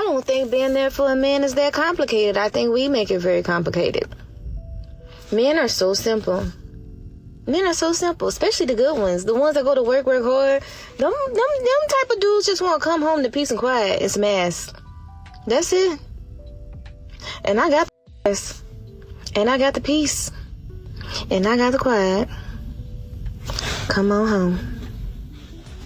don't think being there for a man is that complicated. I think we make it very complicated. Men are so simple. Men are so simple, especially the good ones. The ones that go to work hard. Them type of dudes just want to come home to peace and quiet and some ass. That's it. And I got the ass. And I got the peace. And I got the quiet. Come on home.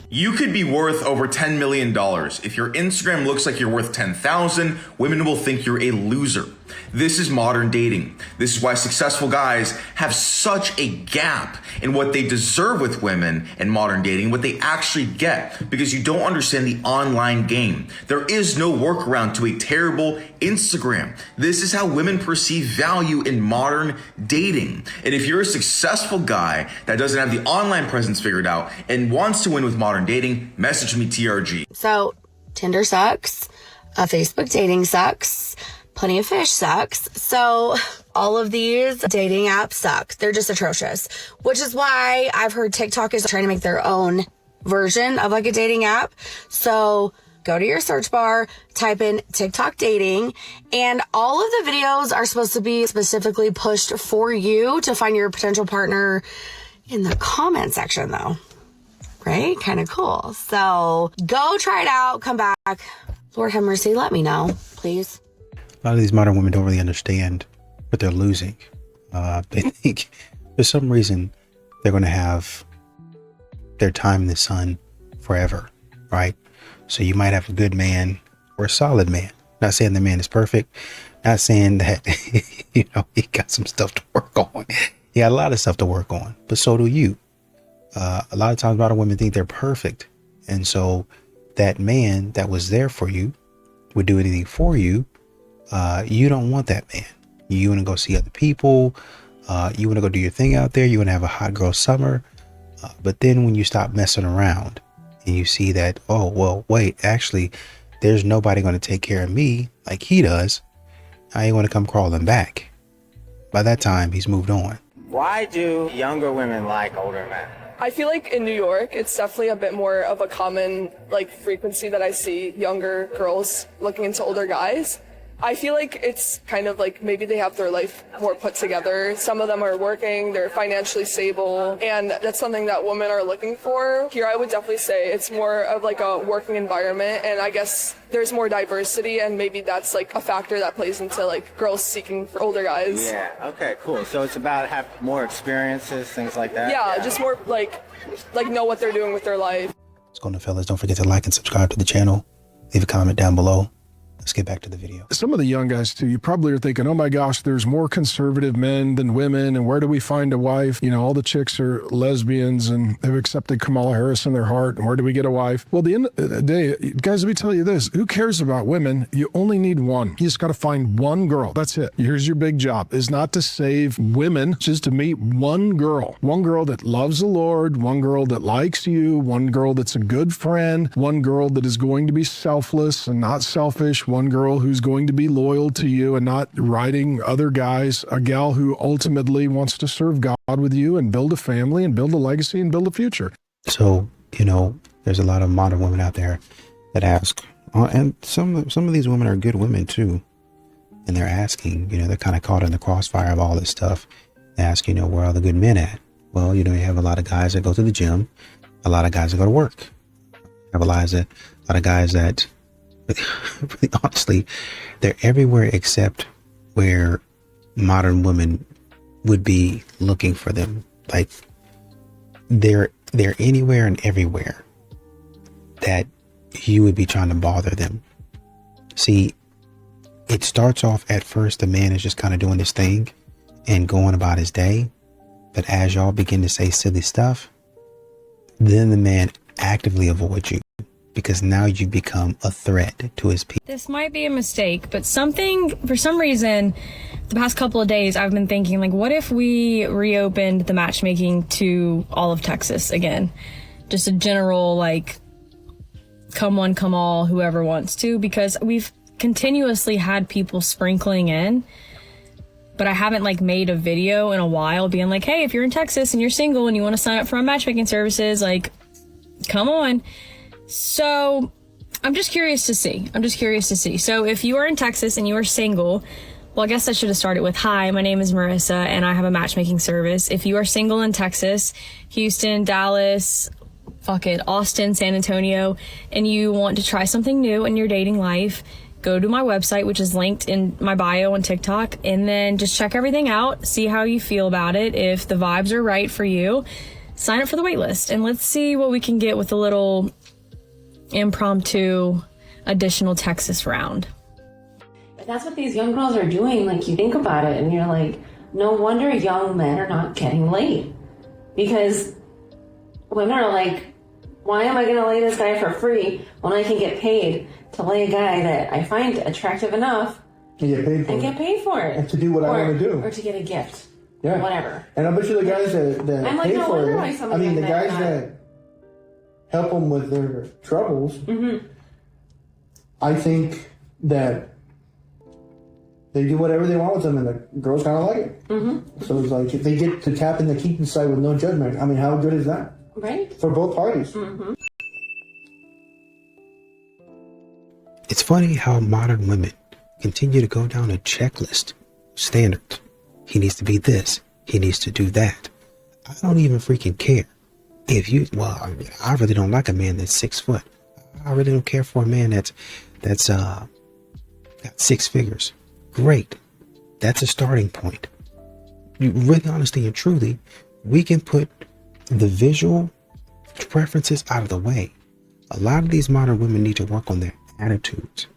You could be worth over $10 million. If your Instagram looks like you're worth 10,000, women will think you're a loser. This is modern dating. This is why successful guys have such a gap in what they deserve with women in modern dating, what they actually get, because you don't understand the online game. There is no workaround to a terrible Instagram. This is how women perceive value in modern dating. And if you're a successful guy that doesn't have the online presence figured out and wants to win with modern dating, message me TRG. So Tinder sucks. Facebook dating sucks. Plenty of Fish sucks. So all of these dating apps suck. They're just atrocious, which is why I've heard TikTok is trying to make their own version of like a dating app. So go to your search bar, type in TikTok dating, and all of the videos are supposed to be specifically pushed for you to find your potential partner in the comment section though. Right? Kind of cool. So go try it out. Come back. Lord have mercy. Let me know, please. A lot of these modern women don't really understand what they're losing. They think for some reason they're going to have their time in the sun forever, right? So you might have a good man or a solid man. Not saying the man is perfect. Not saying that, he got some stuff to work on. He got a lot of stuff to work on, but so do you. A lot of times modern women think they're perfect. And so that man that was there for you would do anything for you. You don't want that man. You want to go see other people. You want to go do your thing out there. You want to have a hot girl summer. But then when you stop messing around and you see that, oh, well, wait, actually, there's nobody going to take care of me like he does. I ain't want to come crawling back. By that time, he's moved on. Why do younger women like older men? I feel like in New York, it's definitely a bit more of a common frequency that I see younger girls looking into older guys. I feel like it's kind of like maybe they have their life more put together. Some of them are working, they're financially stable, and that's something that women are looking for. Here, I would definitely say it's more of like a working environment, and I guess there's more diversity, and maybe that's like a factor that plays into like girls seeking for older guys. Yeah, okay, cool. So it's about have more experiences, things like that? Yeah, just more like know what they're doing with their life. What's going on, fellas? Don't forget to like and subscribe to the channel. Leave a comment down below. Let's get back to the video. Some of the young guys too, you probably are thinking, oh my gosh, there's more conservative men than women. And where do we find a wife? All the chicks are lesbians and have accepted Kamala Harris in their heart. And where do we get a wife? Well, at the end of the day, guys, let me tell you this. Who cares about women? You only need one. You just got to find one girl. That's it. Here's your big job, is not to save women, just to meet one girl that loves the Lord, one girl that likes you, one girl that's a good friend, one girl that is going to be selfless and not selfish, one girl who's going to be loyal to you and not riding other guys, a gal who ultimately wants to serve God with you and build a family and build a legacy and build a future. So, there's a lot of modern women out there that ask, and some of these women are good women too. And they're asking, they're kind of caught in the crossfire of all this stuff. They ask, where are the good men at? Well, you have a lot of guys that go to the gym, a lot of guys that go to work. You have a lot of guys that really honestly, they're everywhere except where modern women would be looking for them. Like they're anywhere and everywhere that you would be trying to bother them. See, it starts off at first, the man is just kind of doing his thing and going about his day. But as y'all begin to say silly stuff, then the man actively avoids you, because now you become a threat to his people. This might be a mistake, but for some reason, the past couple of days, I've been thinking, what if we reopened the matchmaking to all of Texas again? Just a general, come one, come all, whoever wants to, because we've continuously had people sprinkling in, but I haven't made a video in a while being like, hey, if you're in Texas and you're single and you want to sign up for our matchmaking services, come on. So I'm just curious to see. So if you are in Texas and you are single, well, I guess I should have started with, hi, my name is Marissa and I have a matchmaking service. If you are single in Texas, Houston, Dallas, Austin, San Antonio, and you want to try something new in your dating life, go to my website, which is linked in my bio on TikTok, and then just check everything out, see how you feel about it. If the vibes are right for you, sign up for the wait list, and let's see what we can get with a little impromptu additional Texas round. But that's what these young girls are doing. Like, you think about it and you're like, no wonder young men are not getting laid. Because women are like, why am I going to lay this guy for free when I can get paid to lay a guy that I find attractive enough and get paid for it? And to do what I want to do. Or to get a gift. Yeah. Or whatever. And I bet you the guys that I'm like, pay no for wonder it, why some I mean, the young men guys are that help them with their troubles, Mm-hmm. I think that they do whatever they want with them, and the girls kind of like it. Mm-hmm. So it's like, if they get to tap in the Keaton side with no judgment, I mean, how good is that? Right. For both parties. Mm-hmm. It's funny how modern women continue to go down a checklist standards. He needs to be this. He needs to do that. I don't even freaking care. I really don't like a man that's 6 foot. I really don't care for a man that's got 6 figures. Great. That's a starting point. You really, honestly and truly, we can put the visual preferences out of the way. A lot of these modern women need to work on their attitudes.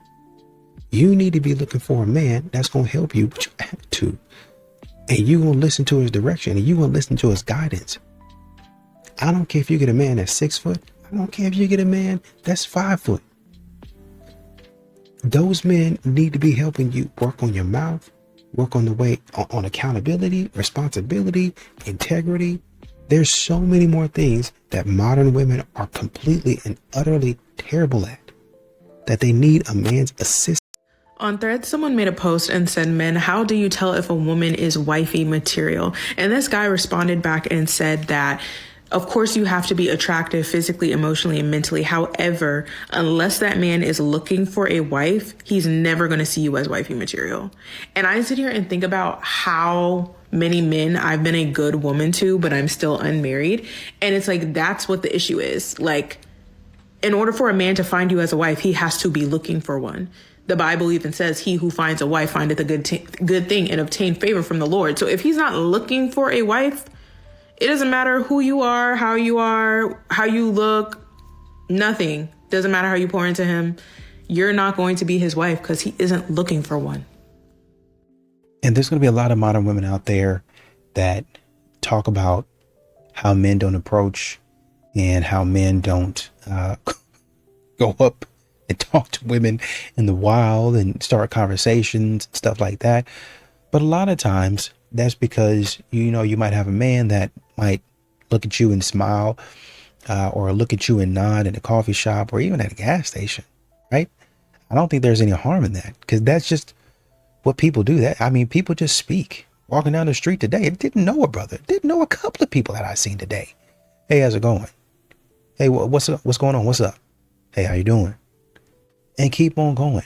You need to be looking for a man that's going to help you with your attitude. And you're going to listen to his direction, and you're going to listen to his guidance. I don't care if you get a man that's 6 foot. I don't care if you get a man that's 5 foot. Those men need to be helping you work on your mouth, work on the way, on accountability, responsibility, integrity. There's so many more things that modern women are completely and utterly terrible at, that they need a man's assistance. On Threads, someone made a post and said, men, how do you tell if a woman is wifey material? And this guy responded back and said that, of course, you have to be attractive physically, emotionally, and mentally. However, unless that man is looking for a wife, he's never going to see you as wifey material. And I sit here and think about how many men I've been a good woman to, but I'm still unmarried. And it's like, that's what the issue is. Like, in order for a man to find you as a wife, he has to be looking for one. The Bible even says, he who finds a wife findeth a good thing and obtain favor from the Lord. So if he's not looking for a wife, it doesn't matter who you are, how you look, nothing. Doesn't matter how you pour into him. You're not going to be his wife because he isn't looking for one. And there's going to be a lot of modern women out there that talk about how men don't approach and how men don't go up and talk to women in the wild and start conversations and stuff like that. But a lot of times that's because, you might have a man that might look at you and smile or look at you and nod in a coffee shop or even at a gas station, right? I don't think there's any harm in that, because that's just what people do. People just speak. Walking down the street today, I didn't know a brother, didn't know a couple of people that I seen today. Hey, how's it going? Hey, what's up? What's going on? What's up? Hey, how you doing? And keep on going.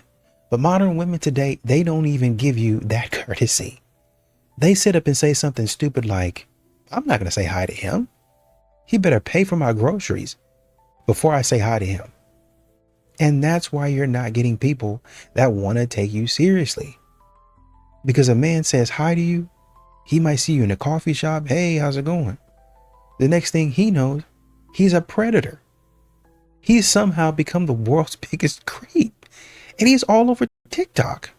But modern women today, they don't even give you that courtesy. They sit up and say something stupid like, I'm not going to say hi to him. He better pay for my groceries before I say hi to him. And that's why you're not getting people that want to take you seriously. Because a man says hi to you, he might see you in a coffee shop. Hey, how's it going? The next thing he knows, he's a predator. He's somehow become the world's biggest creep. And he's all over TikTok.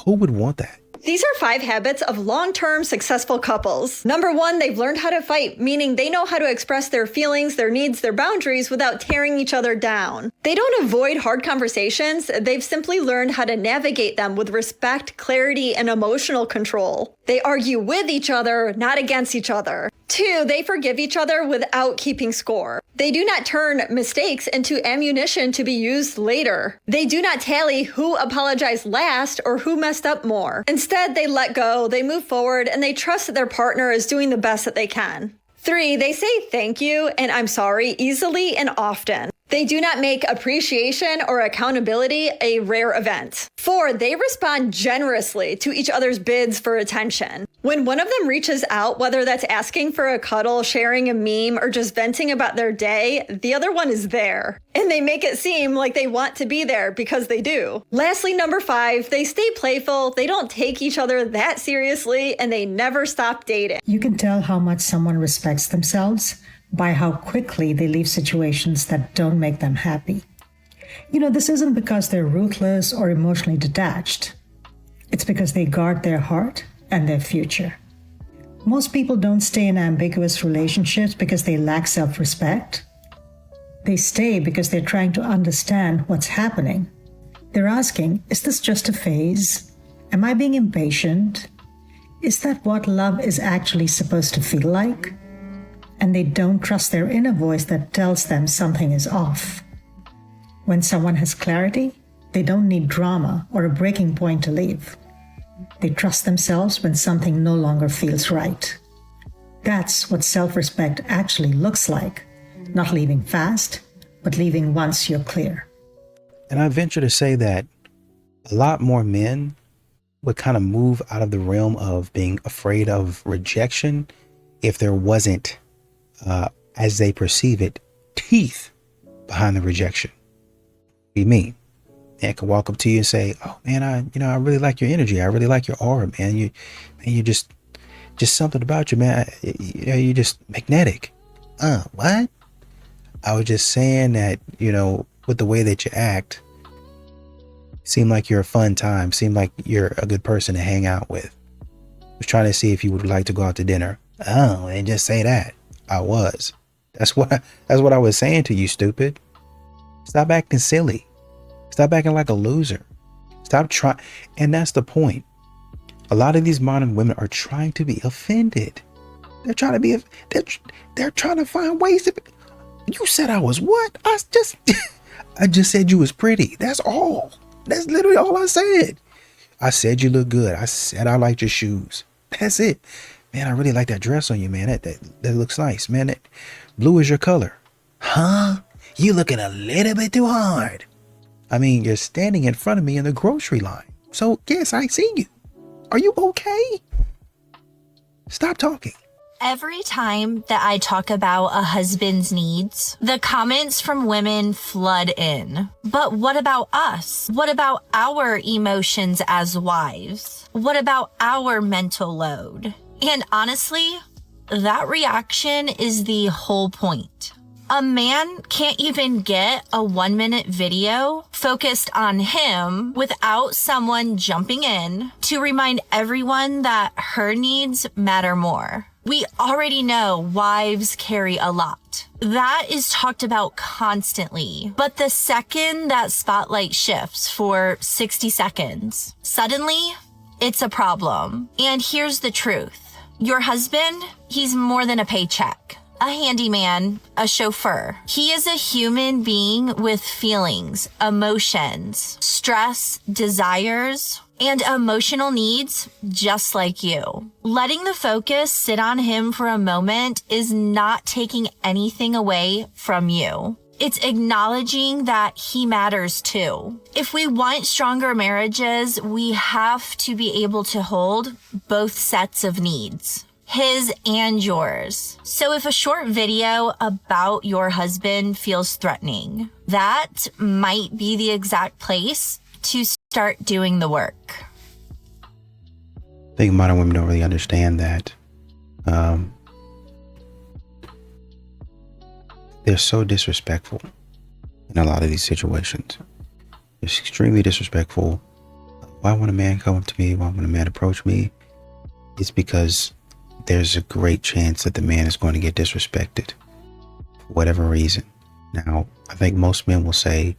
Who would want that? These are 5 habits of long-term successful couples. Number 1, they've learned how to fight, meaning they know how to express their feelings, their needs, their boundaries without tearing each other down. They don't avoid hard conversations. They've simply learned how to navigate them with respect, clarity, and emotional control. They argue with each other, not against each other. 2, they forgive each other without keeping score. They do not turn mistakes into ammunition to be used later. They do not tally who apologized last or who messed up more. Instead, they let go, they move forward, and they trust that their partner is doing the best that they can. 3, they say thank you and I'm sorry easily and often. They do not make appreciation or accountability a rare event. 4, they respond generously to each other's bids for attention. When one of them reaches out, whether that's asking for a cuddle, sharing a meme, or just venting about their day, the other one is there. And they make it seem like they want to be there because they do. Lastly, number 5, they stay playful, they don't take each other that seriously, and they never stop dating. You can tell how much someone respects themselves by how quickly they leave situations that don't make them happy. You know, this isn't because they're ruthless or emotionally detached. It's because they guard their heart and their future. Most people don't stay in ambiguous relationships because they lack self-respect. They stay because they're trying to understand what's happening. They're asking, is this just a phase? Am I being impatient? Is that what love is actually supposed to feel like? And they don't trust their inner voice that tells them something is off. When someone has clarity, they don't need drama or a breaking point to leave. They trust themselves when something no longer feels right. That's what self-respect actually looks like. Not leaving fast, but leaving once you're clear. And I venture to say that a lot more men would kind of move out of the realm of being afraid of rejection if there wasn't, as they perceive it, teeth behind the rejection. What do you mean? Man could walk up to you and say, "Oh man, I really like your energy. I really like your aura, man. You just something about you, man. You're just magnetic." What? I was just saying that, with the way that you act, seem like you're a fun time. Seem like you're a good person to hang out with. I was trying to see if you would like to go out to dinner. Oh, and just say that. I was. That's what I was saying to you, stupid. Stop acting silly. Stop acting like a loser. Stop trying. And that's the point. A lot of these modern women are trying to be offended. They're trying to be. They're trying to find ways to. You said I was what? I just said you was pretty. That's all. That's literally all I said. I said you look good. I said I liked your shoes. That's it. Man, I really like that dress on you, man. That looks nice, man. That blue is your color. Huh? You looking a little bit too hard. I mean, you're standing in front of me in the grocery line. So yes, I see you. Are you okay? Stop talking. Every time that I talk about a husband's needs, the comments from women flood in. But what about us? What about our emotions as wives? What about our mental load? And honestly, that reaction is the whole point. A man can't even get a 1-minute video focused on him without someone jumping in to remind everyone that her needs matter more. We already know wives carry a lot. That is talked about constantly. But the second that spotlight shifts for 60 seconds, suddenly it's a problem. And here's the truth. Your husband, he's more than a paycheck, a handyman, a chauffeur. He is a human being with feelings, emotions, stress, desires, and emotional needs just like you. Letting the focus sit on him for a moment is not taking anything away from you. It's acknowledging that he matters too. If we want stronger marriages, we have to be able to hold both sets of needs, his and yours. So if a short video about your husband feels threatening, that might be the exact place to start doing the work. I think modern women don't really understand that. They're so disrespectful in a lot of these situations. It's extremely disrespectful. Why would a man come up to me? Why would a man approach me? It's because there's a great chance that the man is going to get disrespected for whatever reason. Now, I think most men will say,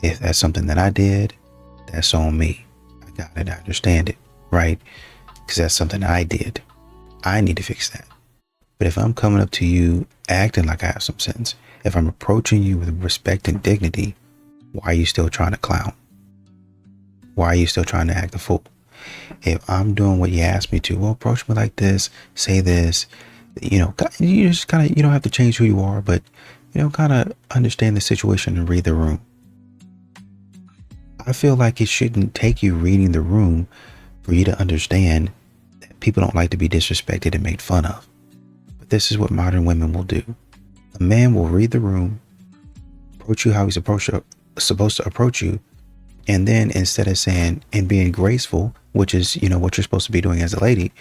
if that's something that I did, that's on me. I got it. I understand it, right? Because that's something I did. I need to fix that. But if I'm coming up to you acting like I have some sense, if I'm approaching you with respect and dignity, why are you still trying to clown? Why are you still trying to act a fool? If I'm doing what you asked me to, well, approach me like this, say this, you just kind of, you don't have to change who you are, but kind of understand the situation and read the room. I feel like it shouldn't take you reading the room for you to understand that people don't like to be disrespected and made fun of. But this is what modern women will do. A man will read the room, approach you how he's supposed to approach you, and then instead of saying and being graceful, which is, what you're supposed to be doing as a lady,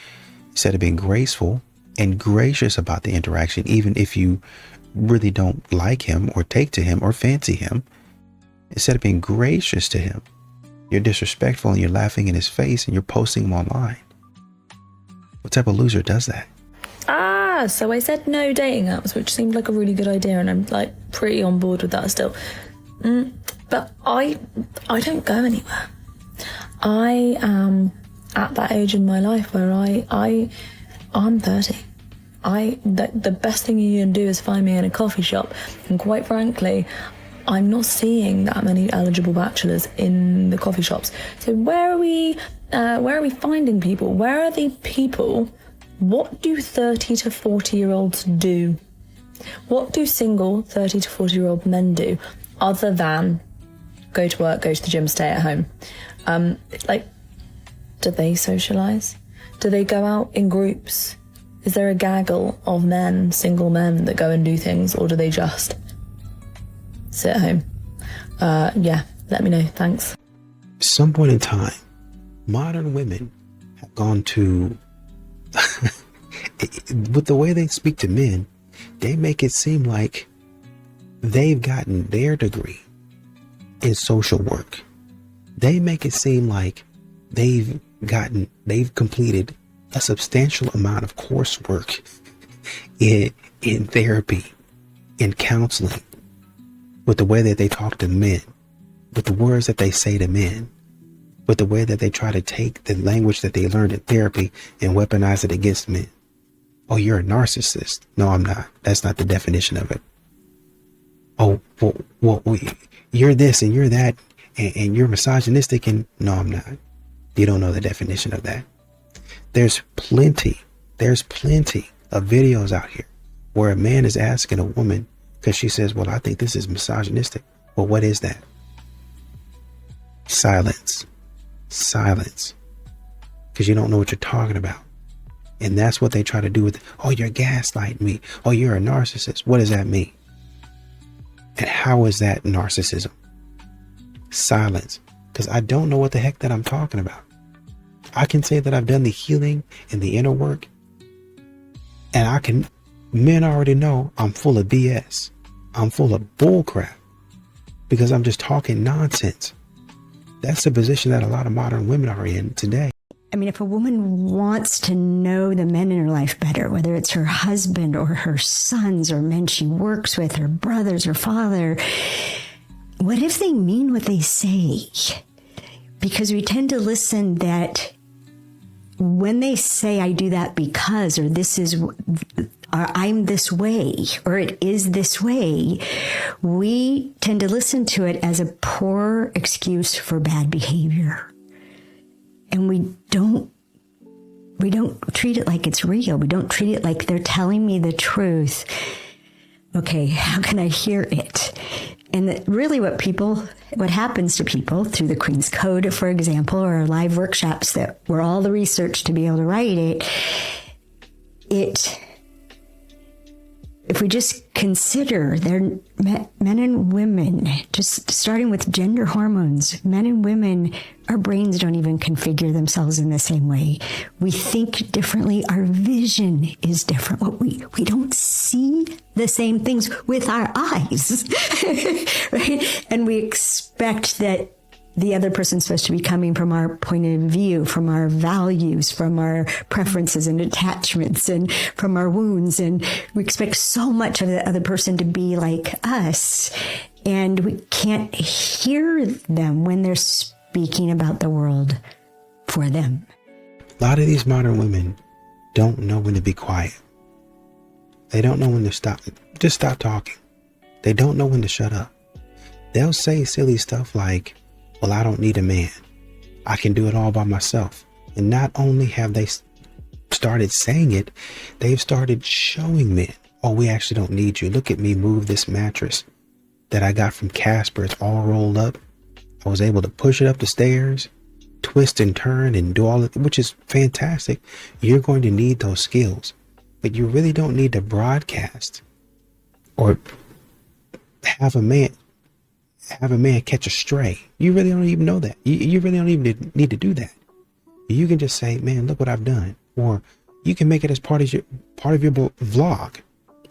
instead of being graceful and gracious about the interaction, even if you really don't like him or take to him or fancy him, instead of being gracious to him, you're disrespectful and you're laughing in his face and you're posting him online. What type of loser does that? So I said no dating apps, which seemed like a really good idea, and I'm like pretty on board with that still. But I don't go anywhere. I am at that age in my life where I'm 30. The best thing you can do is find me in a coffee shop, and quite frankly, I'm not seeing that many eligible bachelors in the coffee shops. So where are we finding people? Where are the people? What do 30 to 40-year-olds do? What do single 30 to 40-year-old men do other than go to work, go to the gym, stay at home? Do they socialise? Do they go out in groups? Is there a gaggle of men, single men, that go and do things, or do they just sit at home? Let me know. Thanks. Some point in time, modern women have gone to, with the way they speak to men, they make it seem like they've gotten their degree in social work. They make it seem like they've completed a substantial amount of coursework in therapy, in counseling, with the way that they talk to men, with the words that they say to men, with the way that they try to take the language that they learned in therapy and weaponize it against men. Oh, you're a narcissist. No, I'm not. That's not the definition of it. Oh, well, you're this and you're that and you're misogynistic, and no, I'm not. You don't know the definition of that. There's plenty of videos out here where a man is asking a woman because she says, well, I think this is misogynistic. Well, what is that? Silence. Because you don't know what you're talking about. And that's what they try to do with, oh, you're gaslighting me. Oh, you're a narcissist. What does that mean? And how is that narcissism? Silence. Because I don't know what the heck that I'm talking about. I can say that I've done the healing and the inner work. And men already know I'm full of BS. I'm full of bullcrap. Because I'm just talking nonsense. That's the position that a lot of modern women are in today. I mean, if a woman wants to know the men in her life better, whether it's her husband or her sons or men she works with, her brothers or father, what if they mean what they say? Because we tend to listen that when they say, I do that because, or this is, or I'm this way, or it is this way, we tend to listen to it as a poor excuse for bad behavior. And we don't treat it like it's real. We don't treat it like they're telling me the truth. Okay, how can I hear it? And really what happens to people through the Queen's Code, for example, or live workshops that were all the research to be able to write it, if we just consider men and women, just starting with gender hormones, men and women, our brains don't even configure themselves in the same way. We think differently. Our vision is different. We don't see the same things with our eyes, right? And we expect that the other person's supposed to be coming from our point of view, from our values, from our preferences and attachments, and from our wounds. And we expect so much of the other person to be like us. And we can't hear them when they're speaking about the world for them. A lot of these modern women don't know when to be quiet. They don't know when to stop talking. They don't know when to shut up. They'll say silly stuff like, well, I don't need a man. I can do it all by myself. And not only have they started saying it, they've started showing men Oh, we actually don't need you. Look at me move this mattress that I got from Casper. It's all rolled up. I was able to push it up the stairs, twist and turn and do all of it, which is fantastic. You're going to need those skills, but you really don't need to broadcast or have a man catch a stray. You really don't even know that. You really don't even need to do that. You can just say, man, look what I've done. Or you can make it as part of your vlog.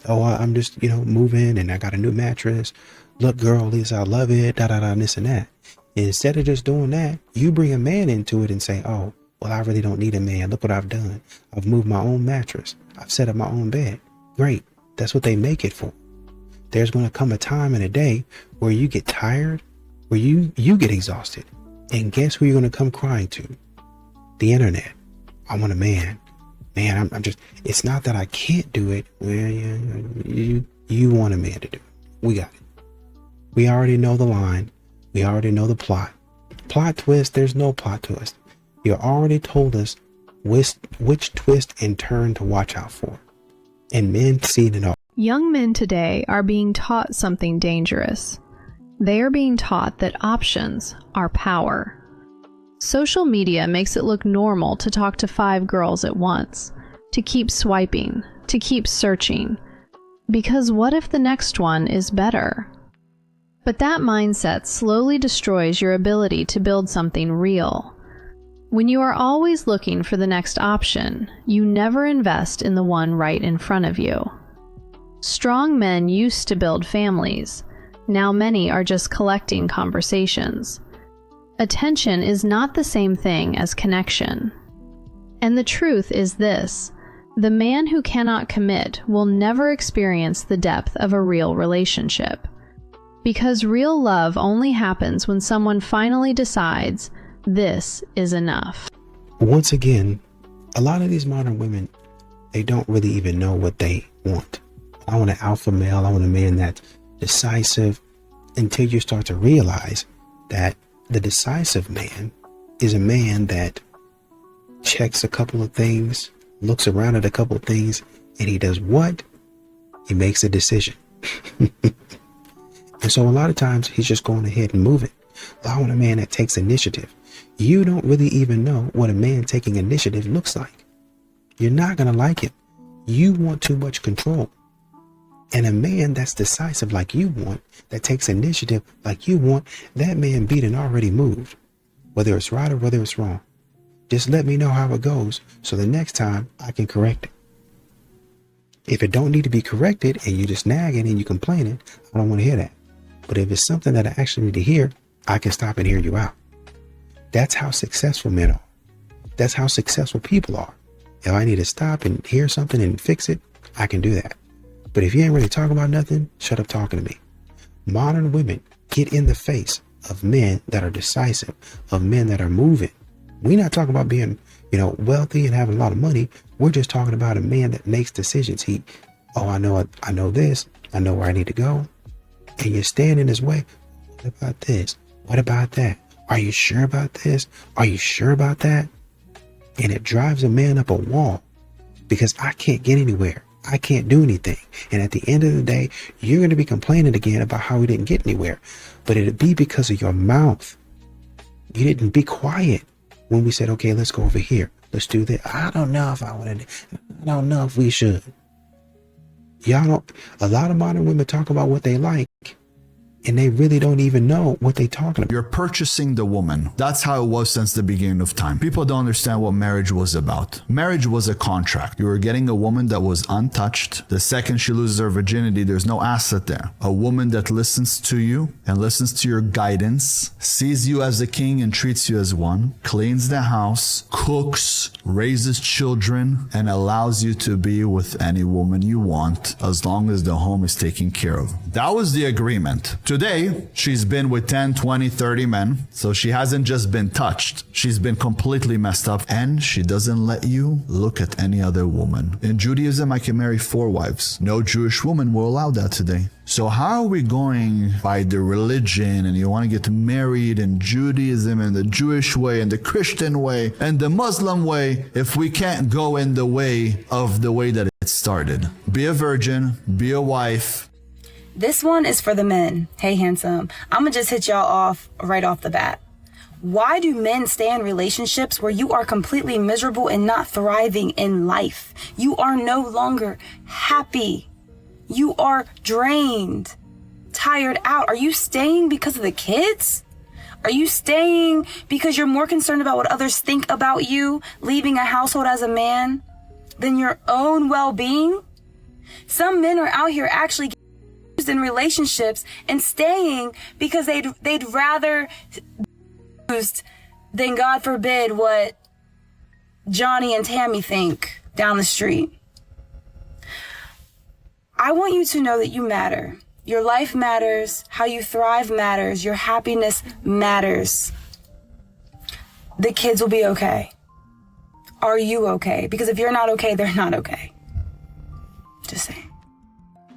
Oh, I'm just, moving and I got a new mattress. Look, girl, Lisa, I love it, and this and that. And instead of just doing that, you bring a man into it and say, oh, well, I really don't need a man. Look what I've done. I've moved my own mattress. I've set up my own bed. Great. That's what they make it for. There's going to come a time and a day where you get tired, where you get exhausted. And guess who you're going to come crying to? The internet. I want a man. Man, I'm just, it's not that I can't do it. Well, yeah, you want a man to do it. We got it. We already know the line. We already know the plot. Plot twist, there's no plot twist. You already told us which twist and turn to watch out for. And men see it all. Young men today are being taught something dangerous. They are being taught that options are power. Social media makes it look normal to talk to 5 girls at once, to keep swiping, to keep searching. Because what if the next one is better? But that mindset slowly destroys your ability to build something real. When you are always looking for the next option, you never invest in the one right in front of you. Strong men used to build families. Now many are just collecting conversations. Attention is not the same thing as connection. And the truth is this: the man who cannot commit will never experience the depth of a real relationship. Because real love only happens when someone finally decides, this is enough. Once again, a lot of these modern women, they don't really even know what they want. I want an alpha male. I want a man that's decisive, until you start to realize that the decisive man is a man that checks a couple of things, looks around at a couple of things, and he does what? He makes a decision. And so a lot of times he's just going ahead and moving. I want a man that takes initiative. You don't really even know what a man taking initiative looks like. You're not going to like it. You want too much control. And a man that's decisive like you want, that takes initiative like you want, that man beat and already moved. Whether it's right or whether it's wrong. Just let me know how it goes so the next time I can correct it. If it don't need to be corrected and you just nagging and you complaining, I don't want to hear that. But if it's something that I actually need to hear, I can stop and hear you out. That's how successful men are. That's how successful people are. If I need to stop and hear something and fix it, I can do that. But if you ain't really talking about nothing, shut up talking to me. Modern women get in the face of men that are decisive, of men that are moving. We're not talking about being, wealthy and having a lot of money. We're just talking about a man that makes decisions. I know this. I know where I need to go. And you're standing in his way. What about this? What about that? Are you sure about this? Are you sure about that? And it drives a man up a wall because I can't get anywhere. I can't do anything. And at the end of the day, you're going to be complaining again about how we didn't get anywhere. But it'll be because of your mouth. You didn't be quiet when we said, okay, let's go over here. Let's do this. I don't know if I want to. I don't know if we should. Y'all don't. A lot of modern women talk about what they like, and they really don't even know what they're talking about. You're purchasing the woman. That's how it was since the beginning of time. People don't understand what marriage was about. Marriage was a contract. You were getting a woman that was untouched. The second she loses her virginity, there's no asset there. A woman that listens to you and listens to your guidance, sees you as a king and treats you as one, cleans the house, cooks, raises children, and allows you to be with any woman you want as long as the home is taken care of. That was the agreement. Today, she's been with 10, 20, 30 men, so she hasn't just been touched. She's been completely messed up, and she doesn't let you look at any other woman. In Judaism, I can marry 4 wives. No Jewish woman will allow that today. So how are we going by the religion and you want to get married in Judaism and the Jewish way and the Christian way and the Muslim way if we can't go in the way of the way that it started. Be a virgin, be a wife. This one is for the men. Hey, handsome. I'm gonna just hit y'all off right off the bat. Why do men stay in relationships where you are completely miserable and not thriving in life? You are no longer happy. You are drained, tired out. Are you staying because of the kids? Are you staying because you're more concerned about what others think about you, leaving a household as a man, than your own well-being? Some men are out here actually used in relationships and staying because they'd rather used than, God forbid, what Johnny and Tammy think down the street. I want you to know that you matter. Your life matters. How you thrive matters. Your happiness matters. The kids will be okay. Are you okay? Because if you're not okay, they're not okay. Just saying.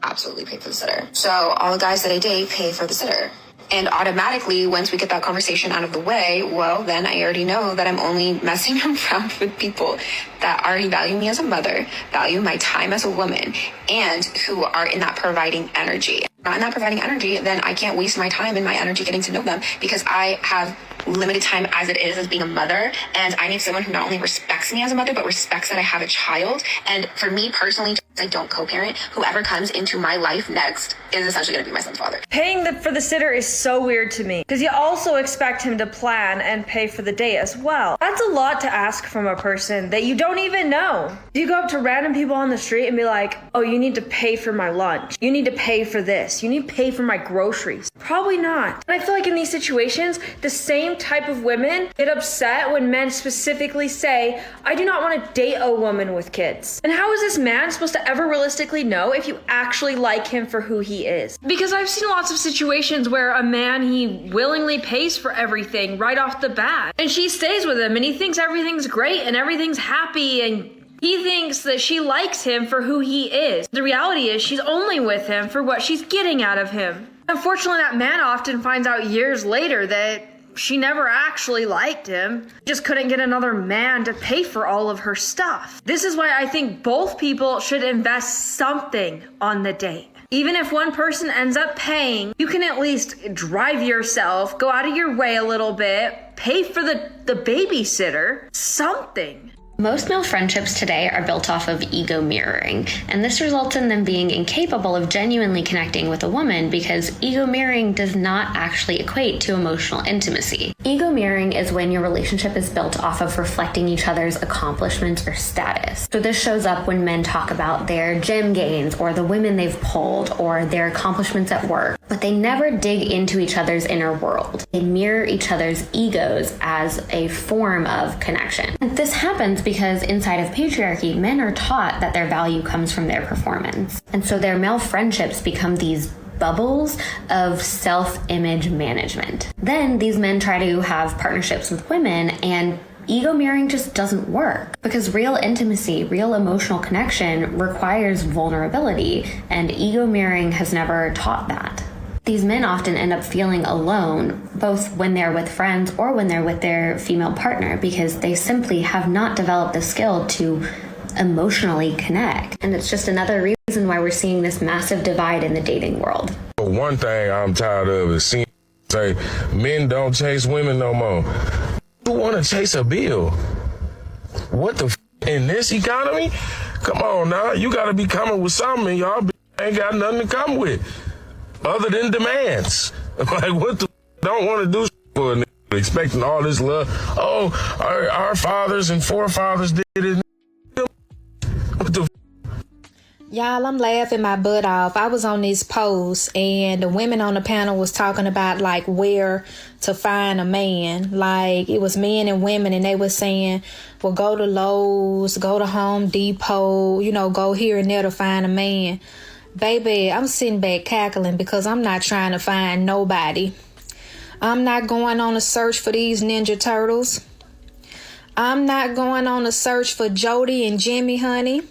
Absolutely pay for the sitter. So all the guys that I date pay for the sitter. And automatically, once we get that conversation out of the way, well, then I already know that I'm only messing around with people that already value me as a mother, value my time as a woman, and who are in that providing energy. Not in that providing energy, then I can't waste my time and my energy getting to know them, because I have limited time as it is as being a mother, and I need someone who not only respects me as a mother, but respects that I have a child. And for me personally, I don't co-parent. Whoever comes into my life next is essentially going to be my son's father. Paying for the sitter is so weird to me, because you also expect him to plan and pay for the date as well. That's a lot to ask from a person that you don't even know. You go up to random people on the street and be like, oh, you need to pay for my lunch. You need to pay for this. You need to pay for my groceries. Probably not. And I feel like in these situations, the same type of women get upset when men specifically say, I do not want to date a woman with kids. And how is this man supposed to ever realistically know if you actually like him for who he is? Because I've seen lots of situations where a man, he willingly pays for everything right off the bat, and she stays with him and he thinks everything's great and everything's happy, and he thinks that she likes him for who he is. The reality is she's only with him for what she's getting out of him. Unfortunately, that man often finds out years later that she never actually liked him, just couldn't get another man to pay for all of her stuff. This is why I think both people should invest something on the date. Even if one person ends up paying, you can at least drive yourself, go out of your way a little bit, pay for the babysitter, something. Most male friendships today are built off of ego mirroring, and this results in them being incapable of genuinely connecting with a woman because ego mirroring does not actually equate to emotional intimacy. Ego mirroring is when your relationship is built off of reflecting each other's accomplishments or status. So this shows up when men talk about their gym gains or the women they've pulled or their accomplishments at work, but they never dig into each other's inner world. They mirror each other's egos as a form of connection. And this happens because inside of patriarchy, men are taught that their value comes from their performance. And so their male friendships become these bubbles of self-image management. Then these men try to have partnerships with women, and ego mirroring just doesn't work because real intimacy, real emotional connection requires vulnerability, and ego mirroring has never taught that. These men often end up feeling alone, both when they're with friends or when they're with their female partner, because they simply have not developed the skill to emotionally connect. And it's just another reason why we're seeing this massive divide in the dating world. One thing I'm tired of is seeing say men don't chase women no more. You want to chase a bill? What the in this economy? Come on now, you got to be coming with something. Y'all ain't got nothing to come with other than demands. Like, what the don't want to do for a nigga, expecting all this love. Oh, our fathers and forefathers did it. What the Y'all, I'm laughing my butt off. I was on this post and the women on the panel was talking about like where to find a man. Like it was men and women, and they were saying, well, go to Lowe's, go to Home Depot, you know, go here and there to find a man. Baby, I'm sitting back cackling because I'm not trying to find nobody. I'm not going on a search for these Ninja Turtles. I'm not going on a search for Jody and Jimmy, honey.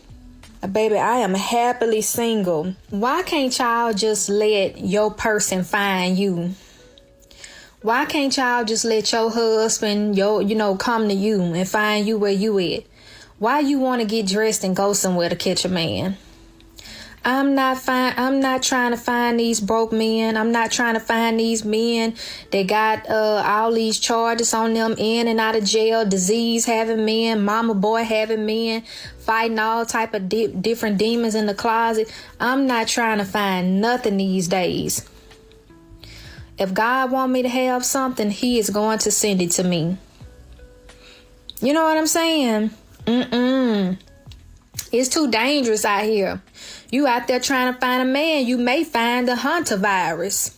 Baby, I am happily single. Why can't y'all just let your person find you? Why can't y'all just let your husband, come to you and find you where you at? Why you want to get dressed and go somewhere to catch a man? I'm not trying to find these broke men. I'm not trying to find these men that got all these charges on them, in and out of jail, disease having men, mama boy having men, fighting all type of different demons in the closet. I'm not trying to find nothing these days. If God want me to have something, he is going to send it to me. You know what I'm saying? It's too dangerous out here. You out there trying to find a man, you may find the hunter virus.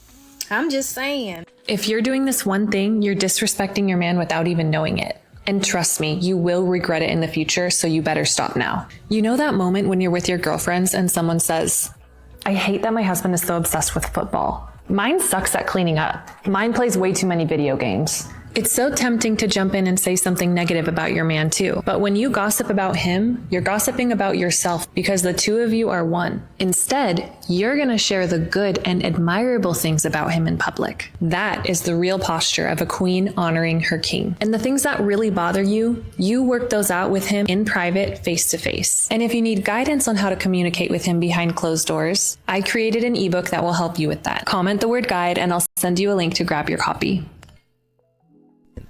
I'm just saying. If you're doing this one thing, you're disrespecting your man without even knowing it. And trust me, you will regret it in the future, so you better stop now. You know that moment when you're with your girlfriends and someone says, I hate that my husband is so obsessed with football. Mine sucks at cleaning up. Mine plays way too many video games. It's so tempting to jump in and say something negative about your man too. But when you gossip about him, you're gossiping about yourself because the two of you are one. Instead, you're going to share the good and admirable things about him in public. That is the real posture of a queen honoring her king. And the things that really bother you, you work those out with him in private, face to face. And if you need guidance on how to communicate with him behind closed doors, I created an ebook that will help you with that. Comment the word guide and I'll send you a link to grab your copy.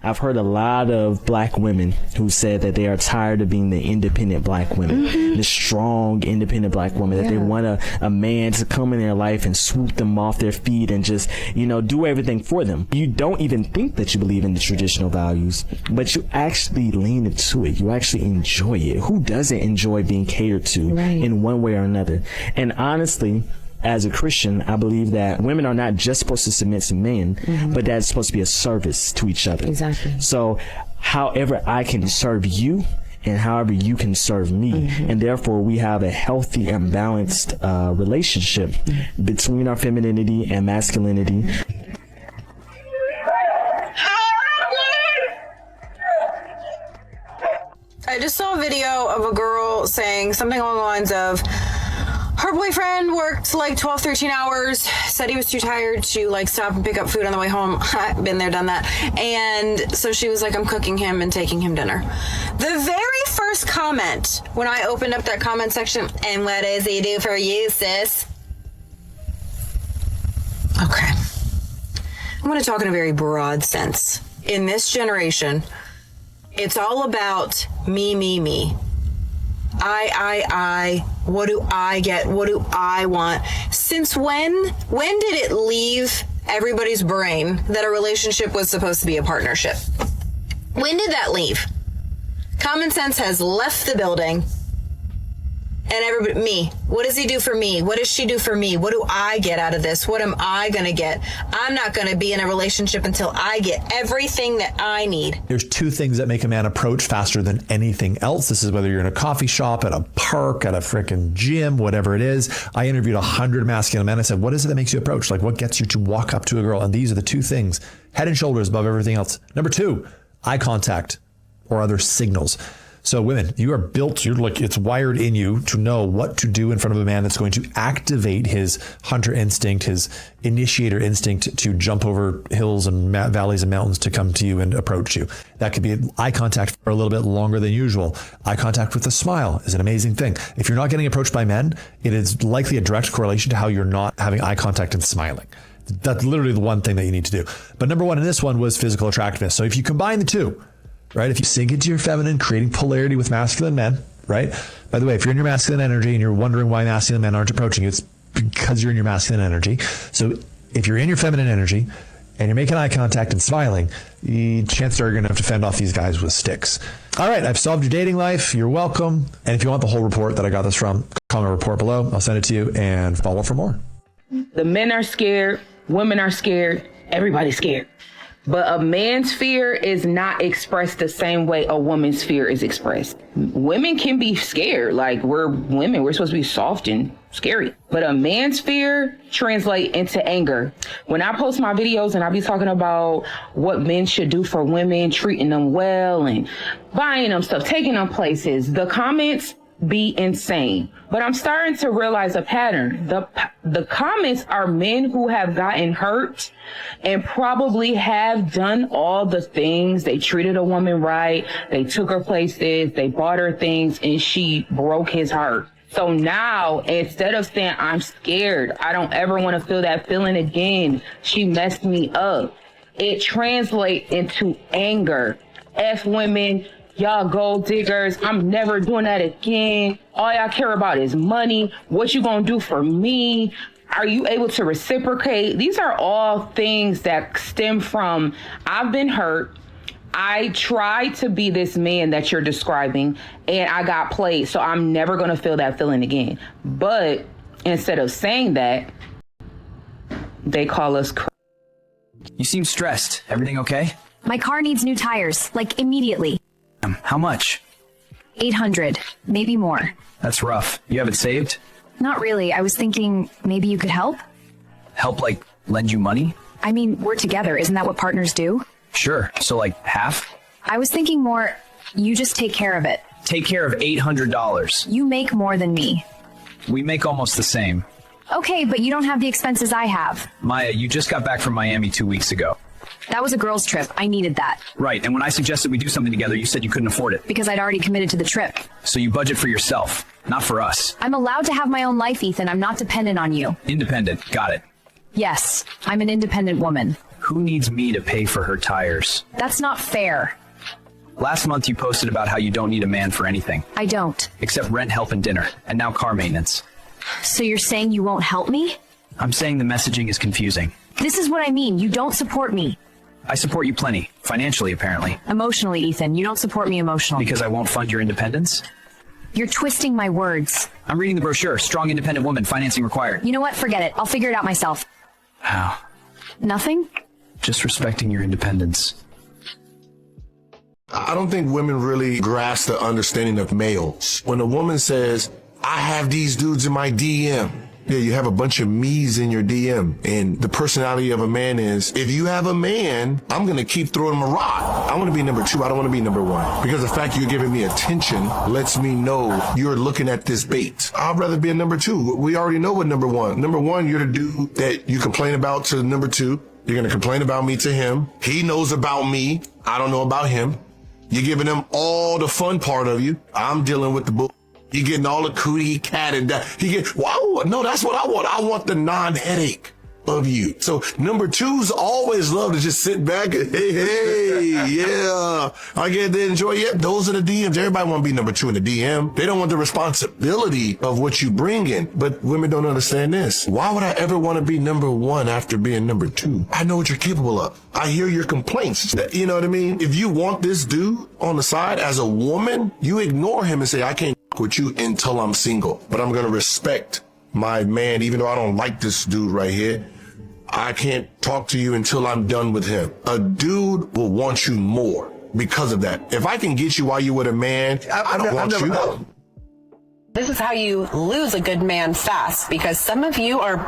I've heard a lot of black women who said that they are tired of being the independent black women, the strong, independent black women, that they want a man to come in their life and swoop them off their feet and just, do everything for them. You don't even think that you believe in the traditional values, but you actually lean into it. You actually enjoy it. Who doesn't enjoy being catered to in one way or another? And honestly, as a Christian, I believe that women are not just supposed to submit to men, but that's supposed to be a service to each other. Exactly. So however I can serve you and however you can serve me, and therefore we have a healthy and balanced relationship between our femininity and masculinity. I just saw a video of a girl saying something along the lines of, her boyfriend worked like 12, 13 hours, said he was too tired to stop and pick up food on the way home. I've been there, done that. And so she was like, I'm cooking him and taking him dinner. The very first comment when I opened up that comment section, and what does he do for you, sis? Okay. I'm going to talk in a very broad sense. In this generation, it's all about me, me, me. I, what do I get? What do I want? Since when did it leave everybody's brain that a relationship was supposed to be a partnership? When did that leave? Common sense has left the building. And everybody, me. What does he do for me? What does she do for me? What do I get out of this? What am I going to get? I'm not going to be in a relationship until I get everything that I need. There's two things that make a man approach faster than anything else. This is whether you're in a coffee shop, at a park, at a freaking gym, whatever it is. I interviewed 100 masculine men. I said, what is it that makes you approach? Like, what gets you to walk up to a girl? And these are the two things. Head and shoulders above everything else. Number two, eye contact or other signals. So women, you are built, it's wired in you to know what to do in front of a man that's going to activate his hunter instinct, his initiator instinct to jump over hills and valleys and mountains to come to you and approach you. That could be eye contact for a little bit longer than usual. Eye contact with a smile is an amazing thing. If you're not getting approached by men, it is likely a direct correlation to how you're not having eye contact and smiling. That's literally the one thing that you need to do. But number one in this one was physical attractiveness. So if you combine the two, right? If you sink into your feminine, creating polarity with masculine men, right? By the way, if you're in your masculine energy and you're wondering why masculine men aren't approaching you, it's because you're in your masculine energy. So if you're in your feminine energy and you're making eye contact and smiling, the chances are you're going to have to fend off these guys with sticks. All right, I've solved your dating life. You're welcome. And if you want the whole report that I got this from, comment report below. I'll send it to you and follow for more. The men are scared. Women are scared. Everybody's scared. But a man's fear is not expressed the same way a woman's fear is expressed. Women can be scared. Like, we're women. We're supposed to be soft and scary. But a man's fear translates into anger. When I post my videos and I be talking about what men should do for women, treating them well and buying them stuff, taking them places, the comments be insane. But I'm starting to realize a pattern. The comments are men who have gotten hurt and probably have done all the things. They treated a woman right. They took her places. They bought her things, and she broke his heart. So now, instead of saying, I'm scared, I don't ever want to feel that feeling again, she messed me up, it translates into anger. F women, y'all gold diggers, I'm never doing that again. All y'all care about is money. What you gonna do for me? Are you able to reciprocate? These are all things that stem from, I've been hurt. I tried to be this man that you're describing, and I got played, so I'm never gonna feel that feeling again. But instead of saying that, they call us crazy. You seem stressed. Everything okay? My car needs new tires, like immediately. How much? 800, maybe more. That's rough. You have it saved? Not really. I was thinking maybe you could help? Help, like, lend you money? I mean, we're together. Isn't that what partners do? Sure. So, like, half? I was thinking more, you just take care of it. Take care of $800. You make more than me. We make almost the same. Okay, but you don't have the expenses I have. Maya, you just got back from Miami 2 weeks ago. That was a girls' trip. I needed that. Right, and when I suggested we do something together, you said you couldn't afford it. Because I'd already committed to the trip. So you budget for yourself, not for us. I'm allowed to have my own life, Ethan. I'm not dependent on you. Independent, got it. Yes, I'm an independent woman. Who needs me to pay for her tires? That's not fair. Last month you posted about how you don't need a man for anything. I don't. Except rent, help, and dinner, and now car maintenance. So you're saying you won't help me? I'm saying the messaging is confusing. This is what I mean. You don't support me. I support you plenty. Financially, apparently. Emotionally, Ethan. You don't support me emotionally. Because I won't fund your independence? You're twisting my words. I'm reading the brochure. Strong, independent woman. Financing required. You know what? Forget it. I'll figure it out myself. How? Nothing? Just respecting your independence. I don't think women really grasp the understanding of males. When a woman says, I have these dudes in my DM. Yeah, you have a bunch of me's in your DM. And the personality of a man is, if you have a man, I'm going to keep throwing him a rock. I want to be number 2. I don't want to be number 1. Because the fact you're giving me attention lets me know you're looking at this bait. I'd rather be a number 2. We already know what number 1. Number 1, you're the dude that you complain about to number 2. You're going to complain about me to him. He knows about me. I don't know about him. You're giving him all the fun part of you. I'm dealing with the bull. You're getting all the cootie cat and that. Wow, no, that's what I want. I want the non-headache of you. So number 2s always love to just sit back and hey, yeah, I get to enjoy it. Yeah, those are the DMs. Everybody want to be number 2 in the DM. They don't want the responsibility of what you bring in. But women don't understand this. Why would I ever want to be number 1 after being number 2? I know what you're capable of. I hear your complaints. You know what I mean? If you want this dude on the side as a woman, you ignore him and say, I can't with you until I'm single. But I'm going to respect my man, even though I don't like this dude right here. I can't talk to you until I'm done with him. A dude will want you more because of that. If I can get you while you're with a man, I don't want you. This is how you lose a good man fast, because some of you are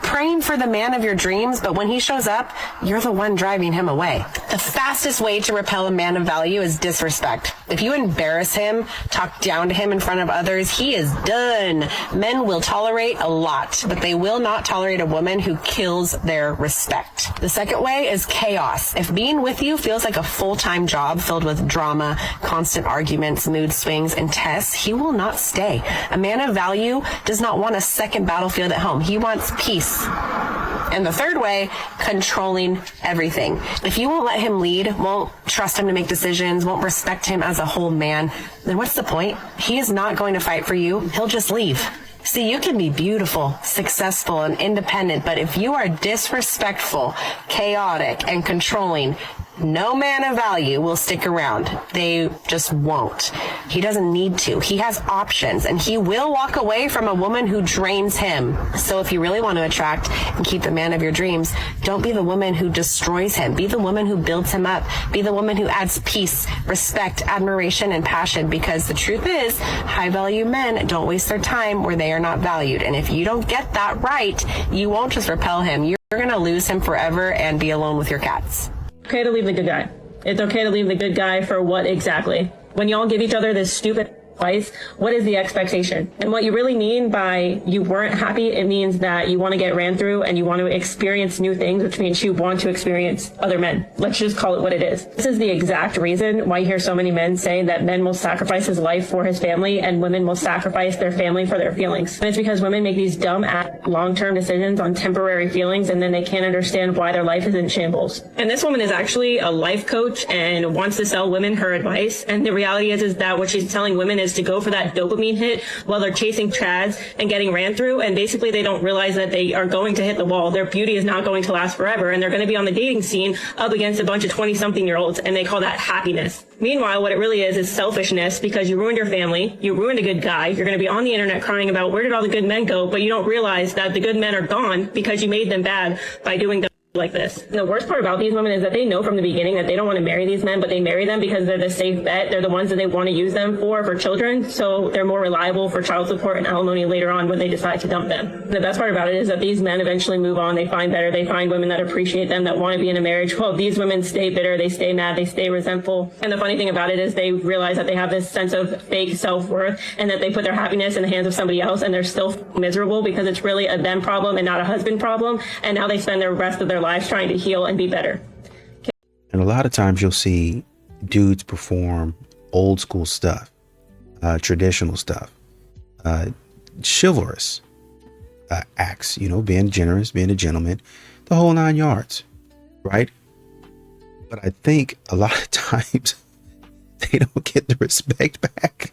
praying for the man of your dreams, but when he shows up, you're the one driving him away. The fastest way to repel a man of value is disrespect. If you embarrass him, talk down to him in front of others, he is done. Men will tolerate a lot, but they will not tolerate a woman who kills their respect. The second way is chaos. If being with you feels like a full-time job filled with drama, constant arguments, mood swings, and tests, he will not stay. A man of value does not want a second battlefield at home. He wants peace. And the third way, controlling everything. If you won't let him lead, won't trust him to make decisions, won't respect him as a whole man, then what's the point? He is not going to fight for you. He'll just leave. See, you can be beautiful, successful, and independent, but if you are disrespectful, chaotic, and controlling, no man of value will stick around. They just won't. He doesn't need to. He has options, and he will walk away from a woman who drains him. So if you really want to attract and keep the man of your dreams, don't be the woman who destroys him. Be the woman who builds him up. Be the woman who adds peace, respect, admiration, and passion, because the truth is, high-value men don't waste their time where they are not valued. And if you don't get that right, you won't just repel him. You're going to lose him forever and be alone with your cats. Okay to leave the good guy. It's okay to leave the good guy for what exactly? When y'all give each other this stupid Twice, what is the expectation? And what you really mean by you weren't happy, it means that you want to get ran through and you want to experience new things, which means you want to experience other men. Let's just call it what it is. This is the exact reason why you hear so many men saying that men will sacrifice his life for his family and women will sacrifice their family for their feelings. And it's because women make these dumb long-term decisions on temporary feelings and then they can't understand why their life is in shambles. And this woman is actually a life coach and wants to sell women her advice. And the reality is that what she's telling women is to go for that dopamine hit while they're chasing chads and getting ran through. And basically they don't realize that they are going to hit the wall. Their beauty is not going to last forever. And they're going to be on the dating scene up against a bunch of 20-something-year-olds. And they call that happiness. Meanwhile, what it really is selfishness because you ruined your family. You ruined a good guy. You're going to be on the internet crying about where did all the good men go? But you don't realize that the good men are gone because you made them bad by doing like this. And the worst part about these women is that they know from the beginning that they don't want to marry these men, but they marry them because they're the safe bet. They're the ones that they want to use them for children. So they're more reliable for child support and alimony later on when they decide to dump them. And the best part about it is that these men eventually move on. They find better. They find women that appreciate them, that want to be in a marriage. Well, these women stay bitter. They stay mad. They stay resentful. And the funny thing about it is they realize that they have this sense of fake self-worth and that they put their happiness in the hands of somebody else and they're still miserable because it's really a them problem and not a husband problem. And now they spend the rest of their lives trying to heal and be better. And a lot of times you'll see dudes perform old school stuff, traditional stuff, chivalrous acts, being generous, being a gentleman, the whole 9 yards, right? But I think a lot of times they don't get the respect back.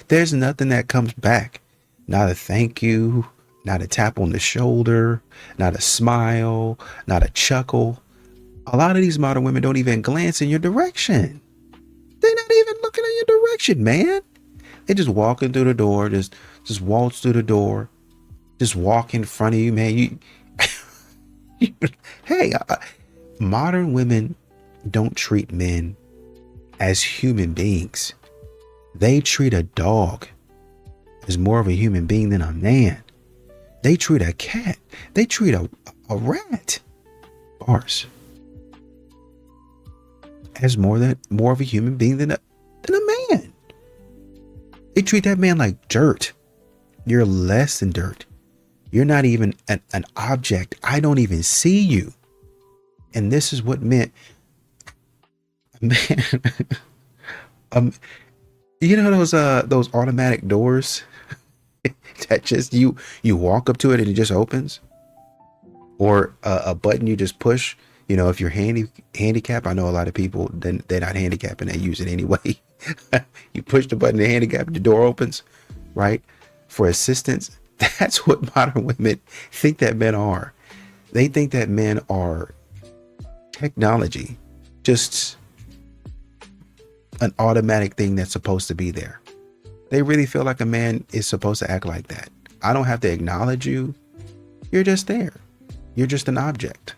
There's nothing that comes back. Not a thank you, not a tap on the shoulder, not a smile, not a chuckle. A lot of these modern women don't even glance in your direction. They're not even looking in your direction, man. They're just walking through the door, just waltz through the door, just walk in front of you, man. Modern women don't treat men as human beings. They treat a dog as more of a human being than a man. They treat a cat. They treat a rat, bars, as more of a human being than a man. They treat that man like dirt. You're less than dirt. You're not even an object. I don't even see you. And this is what meant, man. Those automatic doors that just you walk up to it and it just opens, or a button you just push. If you're handicapped, I know a lot of people they're not handicapped and they use it anyway. You push the button, the handicap, the door opens, right? For assistance. That's what modern women think that men are. They think that men are technology, just an automatic thing that's supposed to be there. They really feel like a man is supposed to act like that. I don't have to acknowledge you. You're just there. You're just an object.